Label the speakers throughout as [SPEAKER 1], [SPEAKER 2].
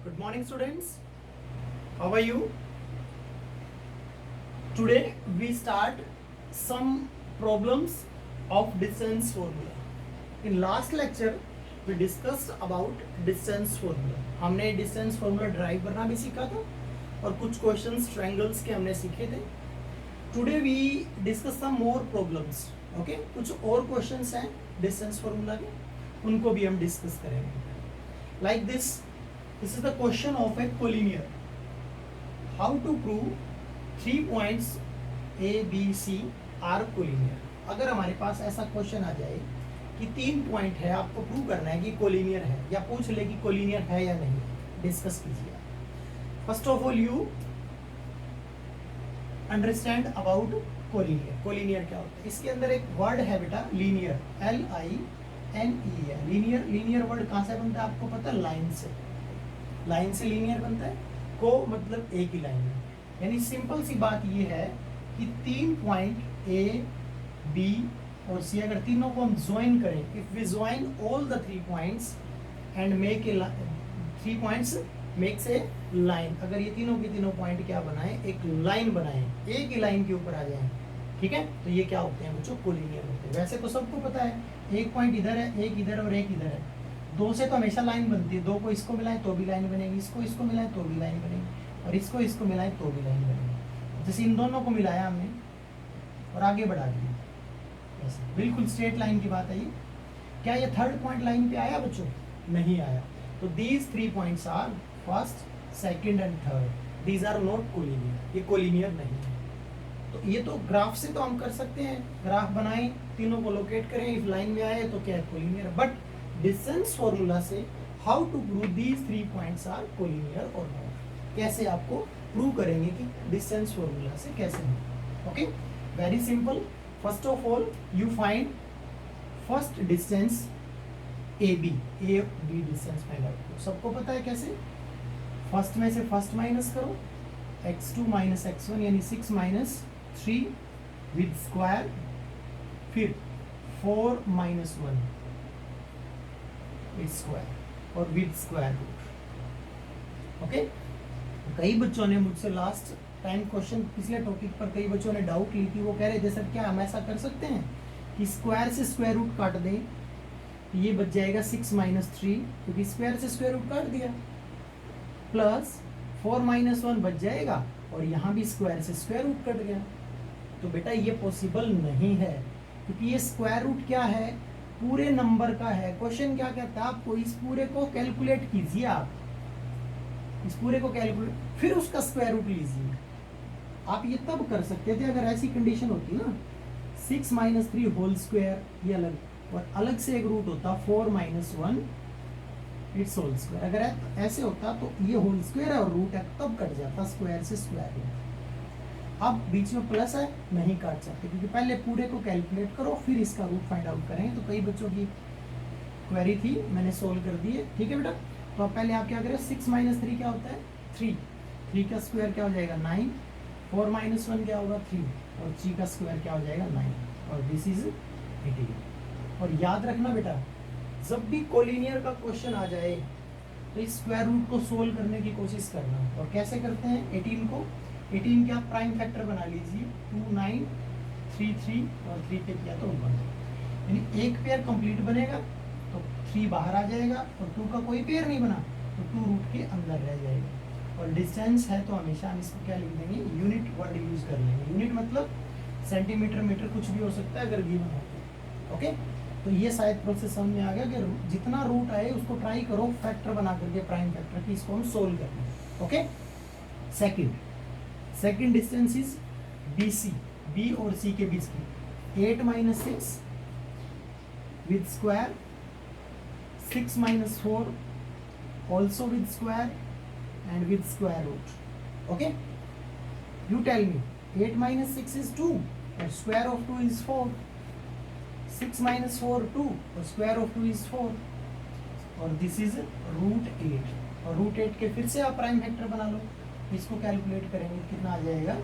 [SPEAKER 1] Good morning, students. How are you? Today we start some problems of distance formula. In last lecture we discussed about distance formula. हमने distance formula derive करना भी सीखा था और कुछ questions triangles के हमने सीखे थे. Today we discuss some more problems. Okay? कुछ और questions हैं distance formula के, उनको भी हम discuss करेंगे. Like this is the question of a collinear. How to prove 3 points A, B, C are collinear. अगर हमारे पास ऐसा क्वेश्चन आ जाए कि 3 पॉइंट है, आपको प्रूव करना है कि कोलिनियर है, या पूछ ले कि कोलिनियर है या नहीं, डिस्कस कीजिए. First of all you understand about collinear. Collinear क्या होता है? इसके अंदर एक वर्ड है बेटा, लीनियर, LINE है. लीनियर वर्ड कहाँ से बनता है आपको पता है? लाइन से. लाइन से लीनियर बनता है. को मतलब एक ही लाइन में. यानी सिंपल सी बात ये है कि 3 पॉइंट A, B और C, अगर तीनों को हम ज्वाइन करें, if we join all the 3 points and make a 3 points makes a line. अगर ये तीनों के तीनों पॉइंट क्या बनाएं? एक लाइन बनाएं, एक ही लाइन के ऊपर आ जाएं. ठीक है, तो ये क्या होते हैं बच्चों? कोलिनियर होते हैं. वैसे तो सबको पता है एक पॉइंट इधर है, एक इधर और एक इधर है. दो से तो हमेशा लाइन बनती है. दो को इसको मिलाएं तो भी लाइन बनेगी, इसको मिलाएं तो भी लाइन बनेगी, और इसको मिलाएं तो भी लाइन बनेगी. जैसे इन दोनों को मिलाया हमने और आगे बढ़ा दिया, ऐसे बिल्कुल स्ट्रेट लाइन की बात है ये. क्या ये थर्ड पॉइंट लाइन पे आया बच्चों? नहीं आया. तो these 3 points are first, second and third. These are not collinear. ये कोलिनियर नहीं है. तो ये तो ग्राफ से तो हम कर सकते हैं, ग्राफ बनाएं, तीनों को लोकेट करें, इफ लाइन में आए तो क्या है? कोलिनियर. बट डिस्टेंस फॉर्मूला से how to prove these 3 points are collinear और नॉट, कैसे आपको प्रूव करेंगे कि डिस्टेंस फॉर्मूला से कैसे है. Okay, very simple. First of all you find first distance AB. Distance find out करो. सबको पता है कैसे? फर्स्ट में से फर्स्ट माइनस करो, x2 माइनस x1 यानी 6 माइनस 3 विद स्क्वायर, फिर 4 माइनस 1 विद स्क्वायर और विद स्क्वायर रूट. ओके, कई बच्चों ने मुझसे लास्ट टाइम क्वेश्चन पिछले टॉपिक पर कई बच्चों ने डाउट ली थी. वो कह रहे थे सर क्या हम ऐसा कर सकते हैं कि स्क्वायर से स्क्वायर रूट काट दें, ये बच जाएगा 6 माइनस 3, क्योंकि स्क्वायर से स्क्वायर रूट काट दिया, प्लस 4 माइनस 1 बच जाएगा, और यहाँ भी स्क्वायर से स्क्वायर रूट कट गया. तो बेटा ये पॉसिबल नहीं है, क्योंकि ये स्क्वायर रूट क्या है? पूरे नंबर का है. क्वेश्चन क्या कहता है आपको? इस पूरे को कैलकुलेट कीजिए, आप इस पूरे को कैलकुलेट, फिर उसका स्क्वायर रूट लीजिए. आप ये तब कर सकते थे अगर ऐसी कंडीशन होती ना, 6 माइनस 3 होल स्क्वायर ये अलग, और अलग से एक रूट होता 4 माइनस 1 इट्स होल स्क्वायर. अगर ऐसे होता तो ये होल स्क्वायर है और रूट है, तब कट जाता स्क्वायर से स्क्वायर रूट. अब बीच में प्लस है, नहीं काट सकते, क्योंकि पहले पूरे को कैलकुलेट करो फिर इसका रूट फाइंड आउट करेंगे. तो कई बच्चों की क्वेरी थी, मैंने सोल्व कर दी है. ठीक है बेटा, तो अब पहले आप क्या करें? 6 माइनस 3 क्या होता है? 3 का स्क्वायर क्या हो जाएगा? 9. 4 माइनस 1 क्या होगा? 3, और 3 का स्क्वायर क्या हो जाएगा? 9, और दिस इज 18. और याद रखना बेटा, जब भी कोलिनियर का क्वेश्चन आ जाए तो इस स्क्वायर रूट को सोल्व करने की कोशिश करना. और कैसे करते हैं? 18 को 18 क्या प्राइम फैक्टर बना लीजिए. 2, 9, 3, 3 और 3 पे किया तो 1. यानी एक पेयर कंप्लीट बनेगा तो 3 बाहर आ जाएगा, और 2 का कोई पेयर नहीं बना तो 2 रूट के अंदर रह जाएगा. और डिस्टेंस है तो हमेशा हम इसको क्या लिख देंगे? यूनिट वर्ड यूज कर लेंगे. यूनिट मतलब सेंटीमीटर, मीटर, कुछ भी हो सकता है अगर गिवन हो. ओके, तो ये शायद प्रोसेस समझ में आ गया कि जितना रूट आए उसको ट्राई करो फैक्टर बना करके, प्राइम फैक्टर की, इसको हम सोल्व करें. Okay, second distance is BC. B और C के बीच की 8 minus 6 with square, 6 minus 4 also with square and with square root. Okay, you tell me 8 minus 6 is 2 और स्क्वायर ऑफ 2 इज 4. 6 माइनस 4 2 और स्क्वायर ऑफ 2 इज 4, और this is root 8. और root 8 के फिर से आप प्राइम फैक्टर बना लो. इसको कैलकुलेट करेंगे कितना आ जाएगा?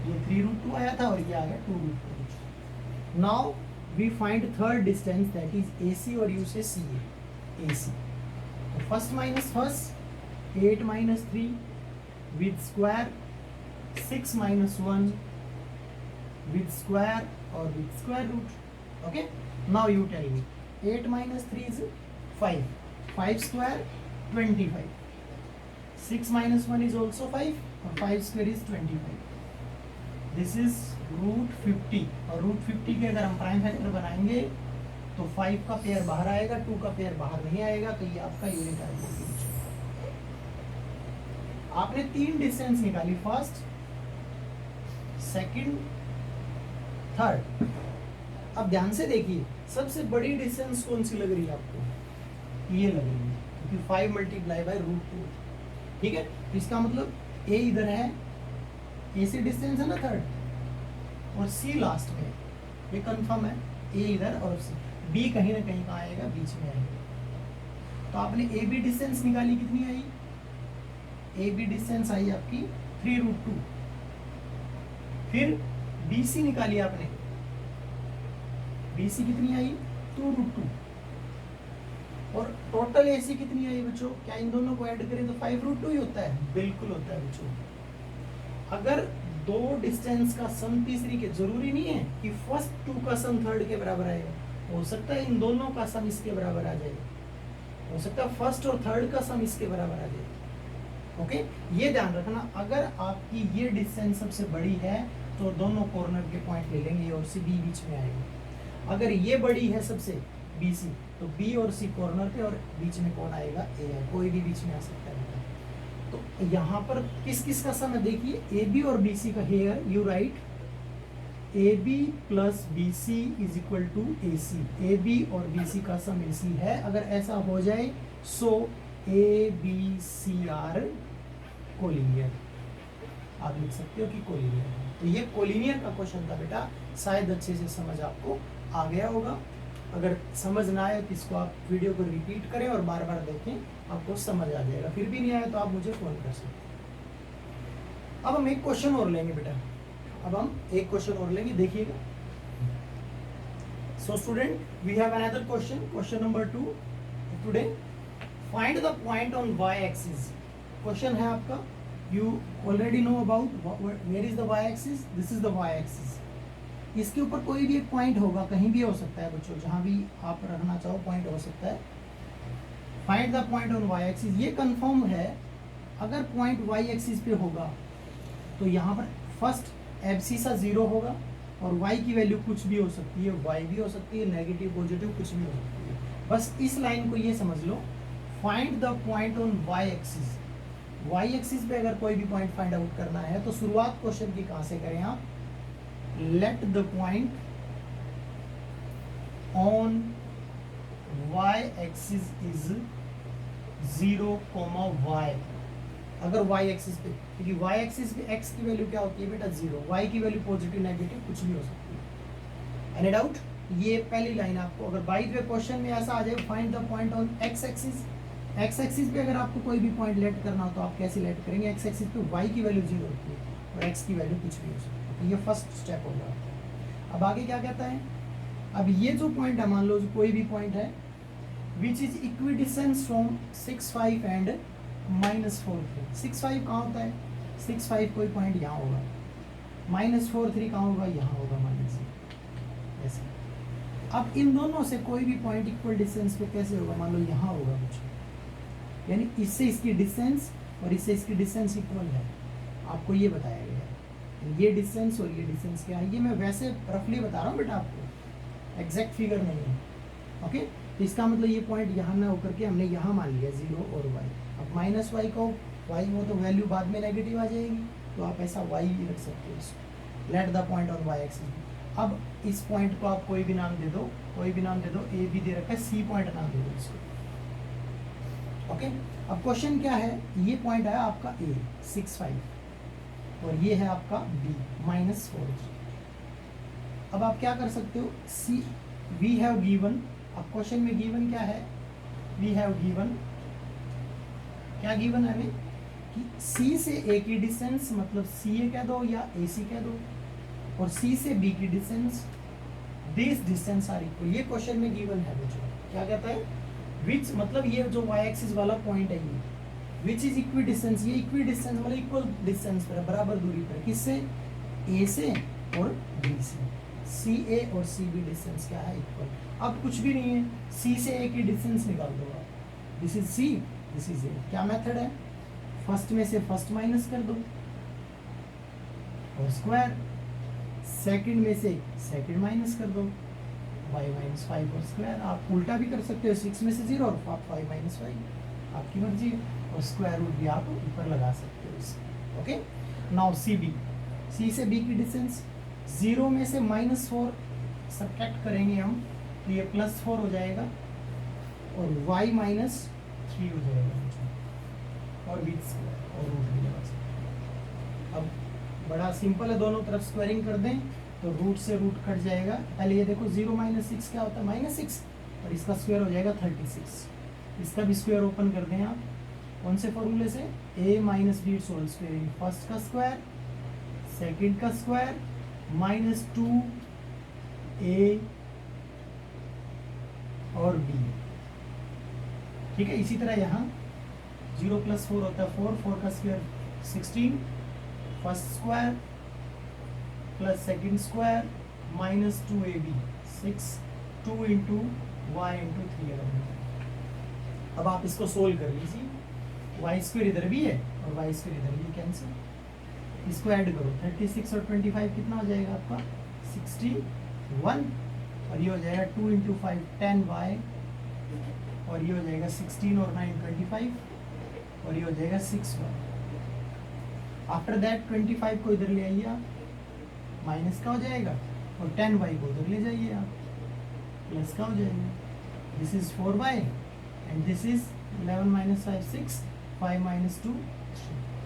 [SPEAKER 1] ये 3 रूट 2 आया था और ये आ गया 2 root 2. Now we find third distance that is AC, और you say CA. AC first minus first 8 minus 3 with square, 6 minus 1 with square or with square root. Okay, now you tell me 8 minus 3 is 5, 5 square 25, 6 minus 1 is also 5 और 5 square is 25. This is root 50 और root 50 के अगर हम prime factor बनाएंगे तो 5 का pair बाहर आएगा, 2 का पेयर बाहर नहीं आएगा, तो ये आपका यूनिट आएगा। आपने 3 डिस्टेंस निकाली, फर्स्ट, सेकंड, थर्ड। अब ध्यान से देखिए सबसे बड़ी डिस्टेंस कौन सी लग रही है आपको? ये लग रही है, क्योंकि 5 मल्टीप्लाई बाय रूट 2। ठीक है, तो इसका मतलब ए इधर है, ए से डिस्टेंस है ना थर्ड, और सी लास्ट में, ये कंफर्म है, ए इधर और सी, बी कहीं ना कहीं कहाँ आएगा, बीच में आएगा। तो आपने ए बी डिस्टेंस निकाली, कितनी आई? ए बी डिस्टेंस आई आपकी 3 रूट 2। फिर बी सी निकाली आपने, बी सी कितनी आई? 2 रूट 2। और टोटल ए सी कितनी आई बच्चों? क्या इन दोनों को ऐड करें तो 5 रूट 2 ही होता है? बिल्कुल होता है बच्चों। अगर दो डिस्टेंस का सम तीसरी के, जरूरी नहीं है कि फर्स्ट 2 का सम थर्ड के बराबर आएगा, हो सकता है इन दोनों का सम इसके बराबर आ जाएगा, हो सकता है फर्स्ट और थर्ड का सम इसके बराबर आ जाएगा। ओके, ये ध्यान रखना, अगर आपकी ये डिस्टेंस सबसे बड़ी है तो दोनों कॉर्नर के पॉइंट ले लेंगे और सी बी बीच में आएगा। अगर ये बड़ी है सबसे बी सी, तो बी और सी कॉर्नर पे और बीच में कौन आएगा? ए है, कोई भी बीच में आ सकता है। तो यहाँ पर किस किस का सम है देखिए, ए बी और बी सी का, here you write A B plus B C is equal to A C, A B और बी सी का सम ए सी है। अगर ऐसा हो जाए so A B C are collinear, आप लिख सकते हो कि कोलिनियर है। तो ये कोलिनियर का क्वेश्चन था बेटा, शायद अच्छे से समझ आपको आ गया होगा। अगर समझ ना आए तो इसको आप वीडियो को रिपीट करें और बार बार देखें, आपको समझ आ जाएगा। फिर भी नहीं आया तो आप मुझे फोन कर सकते हैं। अब हम एक क्वेश्चन और लेंगे बेटा, अब हम एक क्वेश्चन और लेंगे, देखिएगा। So student, we have another question, question number 2 today. Find the point on y axis. Question है आपका, you already know about where is the y axis, this is the y axis. इसके ऊपर कोई भी एक पॉइंट होगा, कहीं भी हो सकता है बच्चों, जहां भी आप रखना चाहो पॉइंट हो सकता है। Find the point on y axis, ये कंफर्म है, अगर पॉइंट y एक्सिस पे होगा तो यहाँ पर फर्स्ट एब्सिसा 0 होगा और y की वैल्यू कुछ भी हो सकती है, y भी हो सकती है, नेगेटिव पॉजिटिव कुछ भी हो सकती है। बस इस लाइन को ये समझ लो, find the point on y axis. y axis पे अगर कोई भी पॉइंट फाइंड आउट करना है तो शुरुआत क्वेश्चन की कहाँ से करें आप? Let the point on y axis is 0, y। अगर y एक्सिस पे, क्योंकि y एक्सिस पे x की वैल्यू क्या होती है बेटा? 0, y की वैल्यू पॉजिटिव नेगेटिव कुछ भी हो सकती है। Any doubt? ये पहली लाइन आपको, अगर बाई द वे क्वेश्चन में ऐसा आ जाए, find the point on x axis. x axis पे अगर आपको कोई भी पॉइंट लेट करना हो तो आप कैसे लेट करेंगे? x एक्सिस पे y की वैल्यू 0 होती है और x की वैल्यू कुछ भी हो सकती है। तो ये फर्स्ट स्टेप होगा। अब आगे क्या कहता है? अब ये जो पॉइंट है, मान लो जो कोई भी पॉइंट है which is equidistance from 6 5 and -4 3। 6 5 कहाँ होता है? 6 5 कोई पॉइंट यहाँ होगा, -4 3 कहाँ होगा? यहाँ होगा, मान लीजिए ऐसे। अब इन दोनों से कोई भी पॉइंट इक्वल डिस्टेंस पे कैसे होगा? मान लो यहाँ होगा कुछ, यानी इससे इसकी डिस्टेंस और इससे इसकी डिस्टेंस इक्वल है, आपको ये बताया गया है। ये डिस्टेंस और ये डिस्टेंस क्या है, ये मैं वैसे रफली बता रहा हूँ बेटा आपको, एग्जैक्ट फिगर नहीं है। ओके, तो इसका मतलब ये पॉइंट यहाँ ना होकर के हमने यहाँ मान लिया 0 और y। अब -y को y हो तो वैल्यू बाद में नेगेटिव आ जाएगी, तो आप ऐसा y भी रख सकते हो इसको। Let the point on y axis. अब इस पॉइंट को आप कोई भी नाम दे दो, कोई भी नाम दे दो, ए भी दे रखा है, सी पॉइंट नाम दे दो इसको। ओके, अब क्वेश्चन क्या है? ये पॉइंट है आपका ए 6 5 और ये है आपका बी -4 3। अब आप क्या कर सकते हो? सी वी हैव गिवन, अब क्वेश्चन में गिवन क्या है? वी हैव गिवन, क्या गिवन है हमें कि सी से ए की डिस्टेंस, मतलब सी ए कह दो या ए सी कह दो, और सी से बी की distance, this distance are equal. ये क्वेश्चन में गिवन है बच्चों। क्या कहता है? विच, मतलब ये जो y एक्सिस वाला पॉइंट है, विच इज इक्वी डिस्टेंस, ये इक्वी डिस्टेंस मतलब इक्वल डिस्टेंस पर, बराबर दूरी पर, किससे, ए से और बी से, सी ए और सी बी डिस्टेंस क्या है, इक्वल। अब कुछ भी नहीं है, सी से ए की डिस्टेंस निकाल दो आप, this is C, this is A. क्या मेथड है, फर्स्ट में से फर्स्ट माइनस कर दो और स्क्वायर, सेकंड में से सेकंड माइनस कर दो, y माइनस 5 और स्क्वायर। आप उल्टा भी कर सकते हो, 6 में से 0 और 5 माइनस 5, आपकी मर्जी है, और स्क्वायर रूट भी आप ऊपर लगा सकते हो इसके। ओके, नाउ सी बी, सी से बी की डिस्टेंस, 0 में से -4 सब्ट्रैक्ट करेंगे हम, तो ये +4 हो जाएगा और y -3 हो जाएगा, और विथ स्क्वायर और रूट भी लगा सकते हैं। अब बड़ा सिंपल है, दोनों तरफ स्क्वायरिंग कर दें तो रूट से रूट कट जाएगा। पहले ये देखो 0 - 6 क्या होता है, -6, और इसका स्क्वायर हो जाएगा 36। इसका भी स्क्वायर ओपन कर दें आप, कौन से फॉर्मूले से, a - b whole square, first का स्क्वायर, सेकंड का स्क्वायर, -2a और b। ठीक है, इसी तरह यहाँ 0 + 4 होता है 4, 4 का square 16, first square plus second square -2ab 6, 2 × y × 3 अलग। अब आप इसको सोल्व कर लीजिए, वाई स्क्वायर इधर भी है और वाई स्क्वायर इधर भी कैंसिल, इसको ऐड करो, 36 और 25 कितना हो जाएगा आपका, 61, और ये हो जाएगा 2 × 5 10y, और ये हो जाएगा 16 और 9 25, और ये हो जाएगा 6y। आफ्टर दैट 25 को इधर ले आइए आप, माइनस का हो जाएगा, और 10y को उधर ले जाइए आप, प्लस का हो जाएगा। This is 4y and this is 11 - 5 6, 5 - 2 3,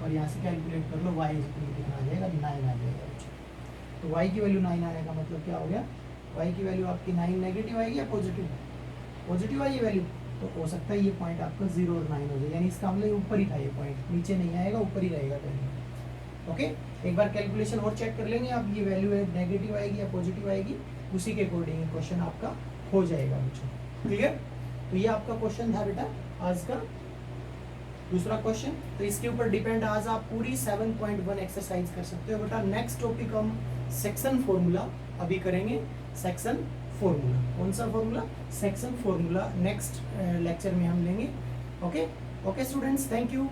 [SPEAKER 1] और यहाँ से कैलकुलेट कर लो y कितना आ जाएगा, 9 आ जाएगा। तो y की वैल्यू 9 आने का मतलब क्या हो गया, y की वैल्यू आपकी 9 नेगेटिव आएगी या पॉजिटिव, पॉजिटिव आई ये वैल्यू, तो हो सकता है ये पॉइंट आपका 0 और 9 हो जाए, यानी इसका मतलब ऊपर ही था ये पॉइंट, नीचे नहीं आएगा, ऊपर ही रहेगा वैल्यू। ओके, एक बार कैलकुलेशन और चेक कर लेंगे आप, ये वैल्यू है नेगेटिव आएगी या पॉजिटिव आएगी, उसी के अकॉर्डिंग क्वेश्चन आपका हो जाएगा बच्चों। क्लियर, तो ये आपका क्वेश्चन था बेटा आज का दूसरा क्वेश्चन। तो इसके ऊपर डिपेंड आज आप पूरी 7.1 एक्सरसाइज कर सकते हो बेटा। नेक्स्ट टॉपिक हम सेक्शन फॉर्मूला अभी करेंगे, सेक्शन फॉर्मूला, कौन सा formula, section formula next lecture में हम लेंगे। Okay okay students, thank you.